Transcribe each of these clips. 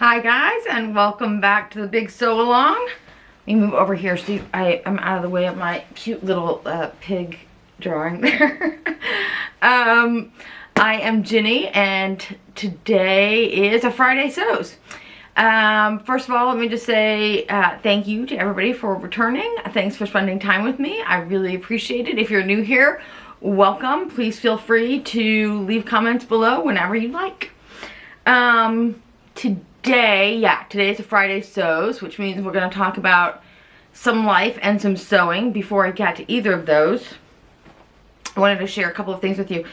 Hi guys, and welcome back to the big sew along. Let me move over here so I'm out of the way of my cute little pig drawing there. I am Ginny, and today is a Friday Sews. First of all, let me just say thank you to everybody for returning. Thanks for spending time with me. I really appreciate it. If you're new here, welcome. Please feel free to leave comments below whenever you like. Today is a Friday Sews, which means we're going to talk about some life and some sewing. Before I get to either of those, I wanted to share a couple of things with you.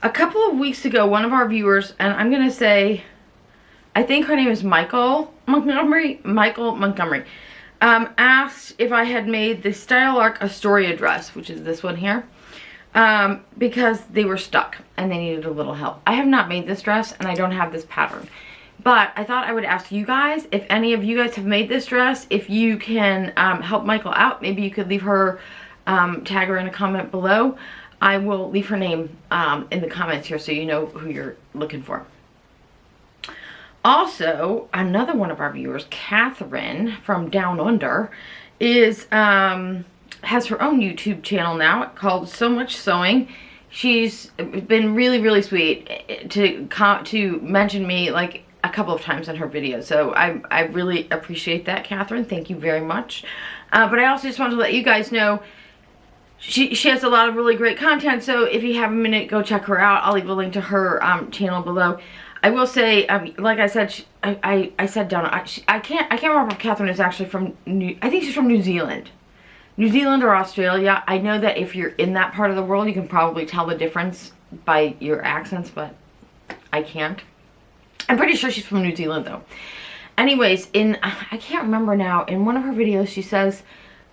A couple of weeks ago, one of our viewers, and I'm going to say, I think her name is Michal Montgomery, asked if I had made the Style Arc Astoria dress, which is this one here, because they were stuck and they needed a little help. I have not made this dress and I don't have this pattern. But I thought I would ask you guys, if any of you guys have made this dress, if you can help Michal out. Maybe you could leave her, tag her in a comment below. I will leave her name in the comments here so you know who you're looking for. Also, another one of our viewers, Catherine from Down Under, has her own YouTube channel now called So Much Sewing. She's been really sweet to mention me like a couple of times in her videos, so I really appreciate that, Catherine. Thank you very much. But I also just wanted to let you guys know she has a lot of really great content, so if you have a minute, go check her out. I'll leave a link to her channel below. I will say, like I said, I said down. I can't remember if Catherine is actually from I think she's from New Zealand or Australia. I know that if you're in that part of the world, you can probably tell the difference by your accents, but I can't. I'm pretty sure she's from New Zealand though. Anyways, I can't remember now, in one of her videos she says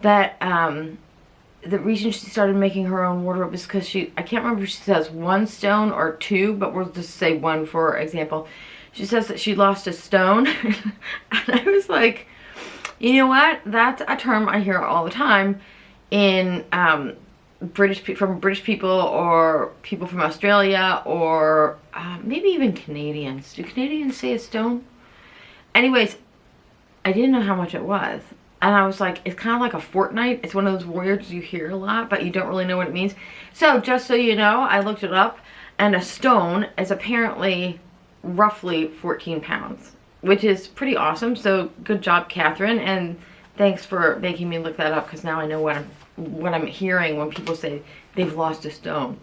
that the reason she started making her own wardrobe is because I can't remember if she says one stone or two, but we'll just say one for example. She says that she lost a stone. And I was like, you know what? That's a term I hear all the time in British people or people from Australia, or maybe even Canadians. Do Canadians say a stone? Anyways, I didn't know how much it was. And I was like, it's kind of like a fortnight. It's one of those words you hear a lot, but you don't really know what it means. So just so you know, I looked it up, and a stone is apparently roughly 14 pounds, which is pretty awesome. So good job, Catherine, and thanks for making me look that up, because now I know what I'm hearing when people say they've lost a stone.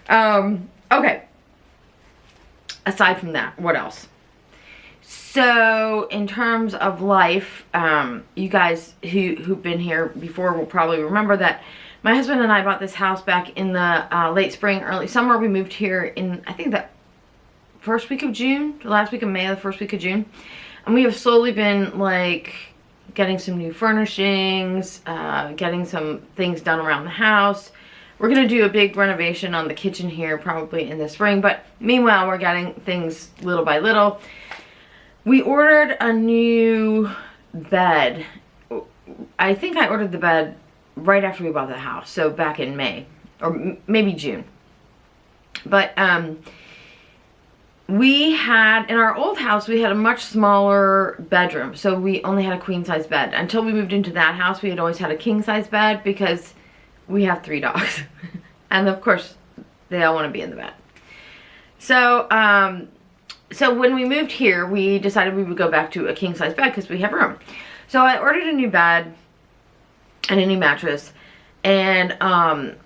Okay. Aside from that, what else? So in terms of life, you guys who've been here before will probably remember that my husband and I bought this house back in the late spring, early summer. We moved here in, I think, the first week of June, the last week of May, the first week of June. And we have slowly been like getting some new furnishings, getting some things done around the house. We're going to do a big renovation on the kitchen here probably in the spring, but meanwhile we're getting things little by little. We ordered a new bed. I think I ordered the bed right after we bought the house, so back in May or maybe June. But we had, in our old house, we had a much smaller bedroom, so we only had a queen size bed. Until we moved into that house, we had always had a king size bed because we have 3 dogs. And of course, they all want to be in the bed. So, so when we moved here, we decided we would go back to a king size bed because we have room. So I ordered a new bed and a new mattress, and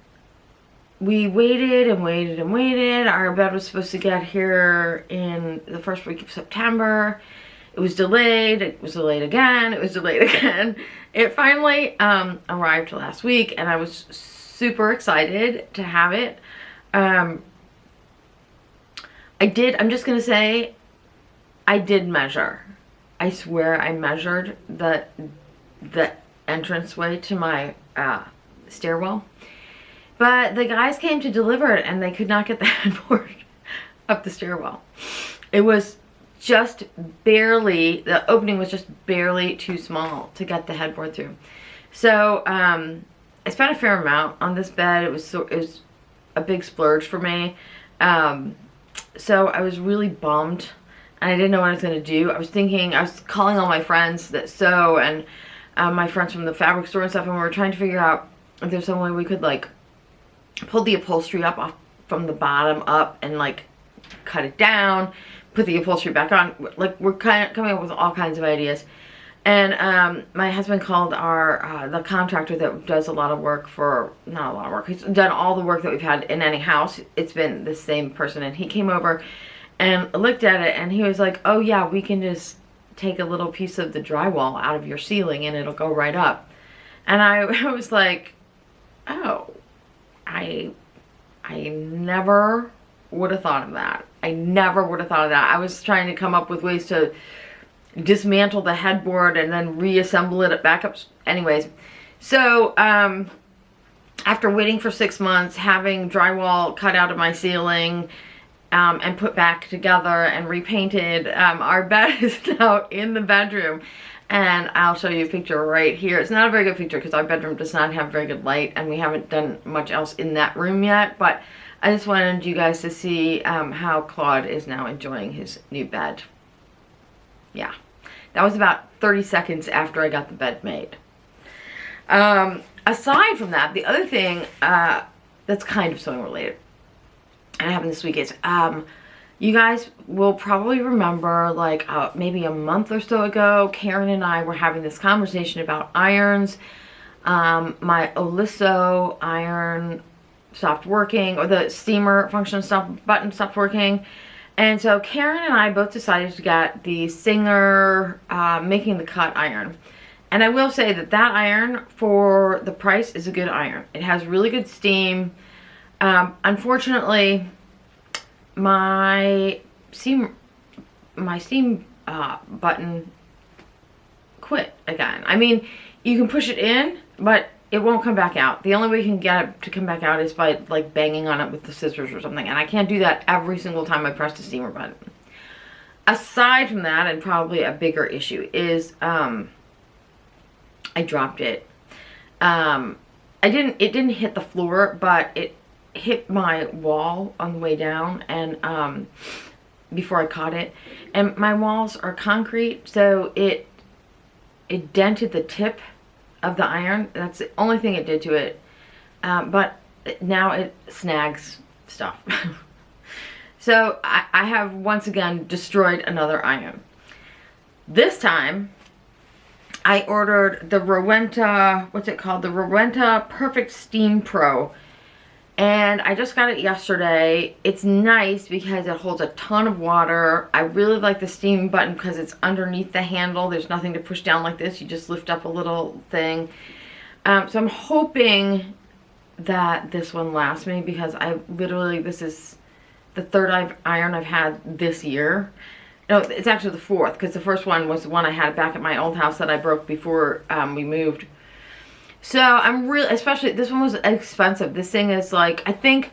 we waited and waited and waited. Our bed was supposed to get here in the first week of September. It was delayed. It was delayed again. It was delayed again. It finally arrived last week, and I was super excited to have it. I'm just going to say, I did measure. I swear I measured the entranceway to my stairwell. But the guys came to deliver it and they could not get the headboard up the stairwell. It was just barely, the opening was just barely too small to get the headboard through. So I spent a fair amount on this bed. It was a big splurge for me. So I was really bummed and I didn't know what I was going to do. I was calling all my friends that sew, and my friends from the fabric store and stuff, and we were trying to figure out if there's some way we could like pull the upholstery up off from the bottom up and like cut it down, put the upholstery back on. Like, we're kind of coming up with all kinds of ideas. And my husband called the contractor that does a lot of work for, not a lot of work, he's done all the work that we've had in any house. It's been the same person, and he came over and looked at it, and he was like, oh yeah, we can just take a little piece of the drywall out of your ceiling and it'll go right up. And I was like, oh, I never would have thought of that. I never would have thought of that. I was trying to come up with ways to dismantle the headboard and then reassemble it back up. Anyways, so after waiting for 6 months, having drywall cut out of my ceiling and put back together and repainted, our bed is now in the bedroom. And I'll show you a picture right here. It's not a very good picture because our bedroom does not have very good light, and we haven't done much else in that room yet. But I just wanted you guys to see how Claude is now enjoying his new bed. Yeah, that was about 30 seconds after I got the bed made. Aside from that, the other thing that's kind of sewing related, and happened this week, is you guys will probably remember, like maybe a month or so ago, Karen and I were having this conversation about irons. My Oliso iron stopped working, or the steamer function button stopped working. And so Karen and I both decided to get the Singer Making the Cut iron. And I will say that that iron, for the price, is a good iron. It has really good steam. Unfortunately, my steam button quit again. I mean, you can push it in, but it won't come back out. The only way you can get it to come back out is by like banging on it with the scissors or something, and I can't do that every single time I press the steamer button. Aside from that, and probably a bigger issue, is I dropped it. It didn't hit the floor, but it hit my wall on the way down, and before I caught it, and my walls are concrete, so it dented the tip of the iron. That's the only thing it did to it, but now it snags stuff. So I have once again destroyed another iron. This time I ordered the Rowenta, what's it called? The Rowenta Perfect Steam Pro. And I just got it yesterday. It's nice because it holds a ton of water. I really like the steam button because it's underneath the handle. There's nothing to push down like this. You just lift up a little thing. So I'm hoping that this one lasts me, because this is the third iron I've had this year. No, it's actually the fourth, because the first one was the one I had back at my old house that I broke before we moved. So I'm really, especially this one was expensive. This thing is like, I think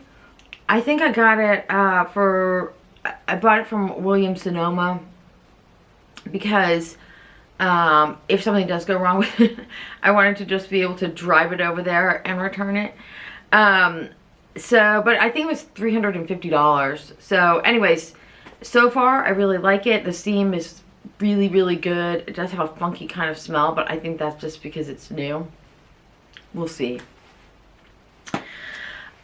I got it I bought it from Williams Sonoma, because if something does go wrong with it, I wanted to just be able to drive it over there and return it. But I think it was $350. So anyways, so far I really like it. The steam is really, really good. It does have a funky kind of smell, but I think that's just because it's new. We'll see.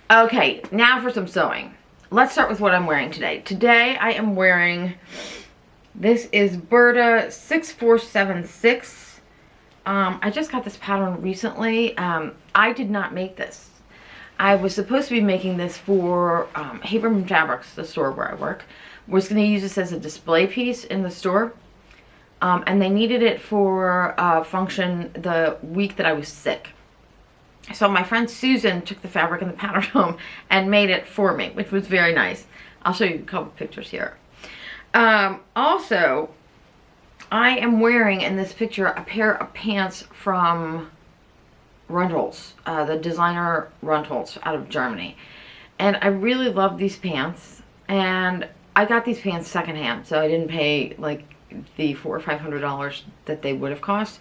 Okay, now for some sewing. Let's start with what I'm wearing today. Today I am wearing, this is Burda 6476. I just got this pattern recently. I did not make this. I was supposed to be making this for Haberman Fabrics, the store where I work. Was going to use this as a display piece in the store. And they needed it for a function the week that I was sick. So my friend Susan took the fabric and the pattern home and made it for me, which was very nice. I'll show you a couple pictures here. Also, I am wearing in this picture a pair of pants from Rundholz, the designer Rundholz out of Germany. And I really love these pants. And I got these pants secondhand, so I didn't pay like the $400 or $500 that they would have cost.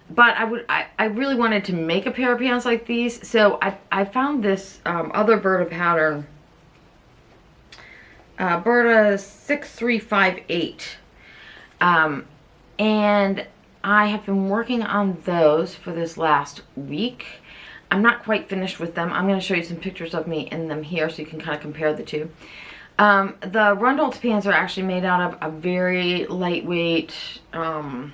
But I really wanted to make a pair of pants like these, so I found this other Burda pattern Burda 6358. And I have been working on those for this last week. I'm not quite finished with them. I'm going to show you some pictures of me in them here so you can kind of compare the two. The Rundholz pants are actually made out of a very lightweight, kind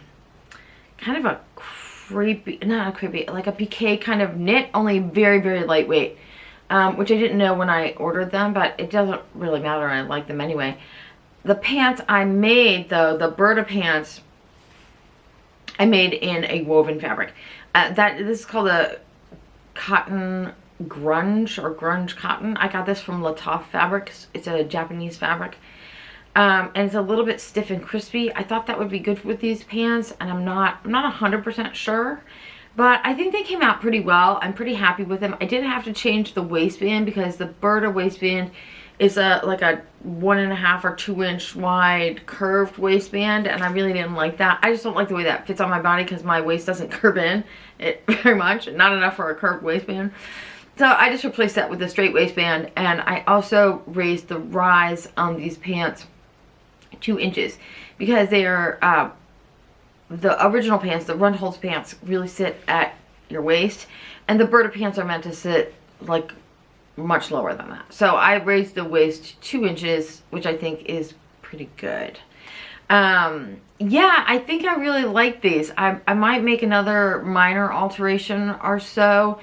of a creepy, not a creepy, like a piqué kind of knit, only very, very lightweight, which I didn't know when I ordered them, but it doesn't really matter. I like them anyway. The pants I made, though, the Burda pants, I made in a woven fabric. This is called a cotton grunge or grunge cotton. I got this from Lataf Fabrics. It's a Japanese fabric. And it's a little bit stiff and crispy. I thought that would be good with these pants, and I'm not 100% sure, but I think they came out pretty well. I'm pretty happy with them. I did have to change the waistband because the Burda waistband is like a 1.5 or 2 inch wide curved waistband, and I really didn't like that. I just don't like the way that fits on my body because my waist doesn't curve in it very much, not enough for a curved waistband. So I just replaced that with a straight waistband, and I also raised the rise on these pants 2 inches because they are, the original pants, the Rundholz pants, really sit at your waist, and the Burda pants are meant to sit like much lower than that. So I raised the waist 2 inches, which I think is pretty good. Yeah, I think I really like these. I might make another minor alteration or so,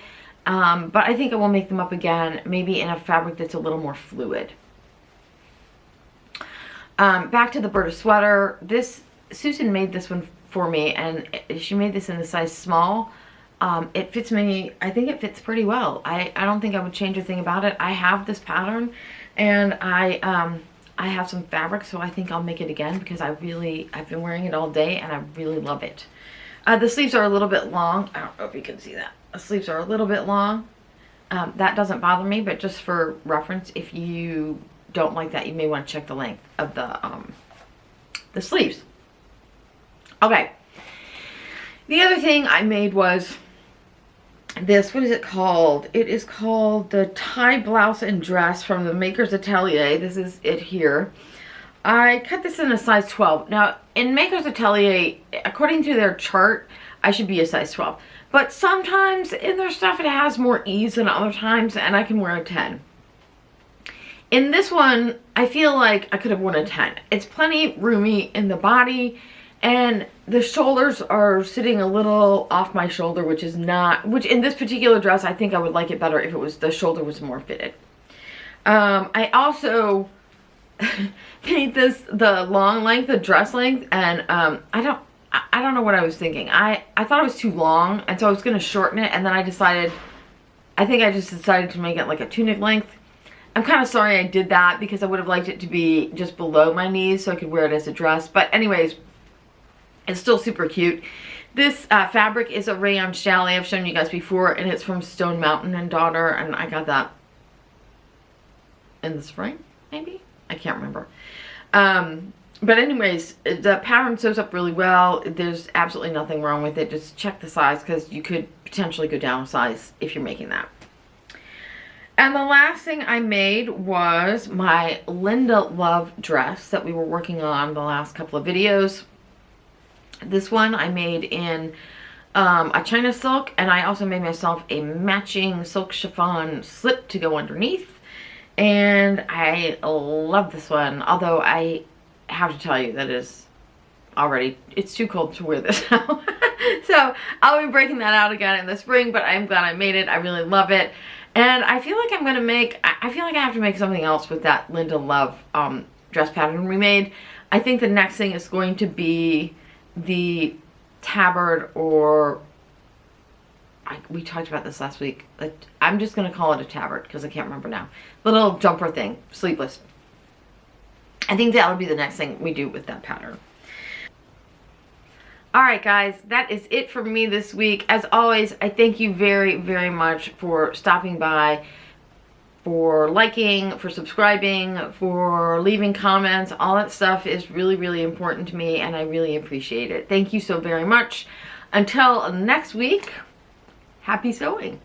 but I think I will make them up again, maybe in a fabric that's a little more fluid. Back to the Burda sweater. Susan made this one for me, and she made this in the size small. It fits me. I think it fits pretty well. I don't think I would change a thing about it. I have this pattern, and I have some fabric, so I think I'll make it again because I've been wearing it all day, and I really love it. The sleeves are a little bit long. I don't know if you can see that. The sleeves are a little bit long. That doesn't bother me, but just for reference, if you don't like that, you may want to check the length of the sleeves. Okay. The other thing I made was this. What is it called? It is called the tie blouse and dress from the Maker's Atelier. This is it here. I cut this in a size 12. Now, in Maker's Atelier, according to their chart, I should be a size 12. But sometimes in their stuff it has more ease than other times, and I can wear a 10. In this one, I feel like I could have worn a 10. It's plenty roomy in the body, and the shoulders are sitting a little off my shoulder, which in this particular dress, I think I would like it better if the shoulder was more fitted. I also made this the long length, the dress length, and I don't know what I was thinking. I thought it was too long, and so I was going to shorten it, and then I think I just decided to make it like a tunic length. I'm kind of sorry I did that because I would have liked it to be just below my knees so I could wear it as a dress. But anyways, it's still super cute. This fabric is a rayon challis I've shown you guys before, and it's from Stone Mountain and Daughter, and I got that in the spring, maybe? I can't remember. But anyways, the pattern sews up really well. There's absolutely nothing wrong with it. Just check the size because you could potentially go down a size if you're making that. And the last thing I made was my Linda Love dress that we were working on the last couple of videos. This one I made in a China silk, and I also made myself a matching silk chiffon slip to go underneath. And I love this one, although I have to tell you that it's too cold to wear this now. So I'll be breaking that out again in the spring, but I'm glad I made it. I really love it. And I feel like I feel like I have to make something else with that Linda Love dress pattern we made. I think the next thing is going to be the tabard, or we talked about this last week. I'm just going to call it a tabard because I can't remember now. The little jumper thing, sleeveless. I think that would be the next thing we do with that pattern. Alright guys, that is it for me this week. As always, I thank you very, very much for stopping by, for liking, for subscribing, for leaving comments. All that stuff is really, really important to me, and I really appreciate it. Thank you so very much. Until next week, happy sewing.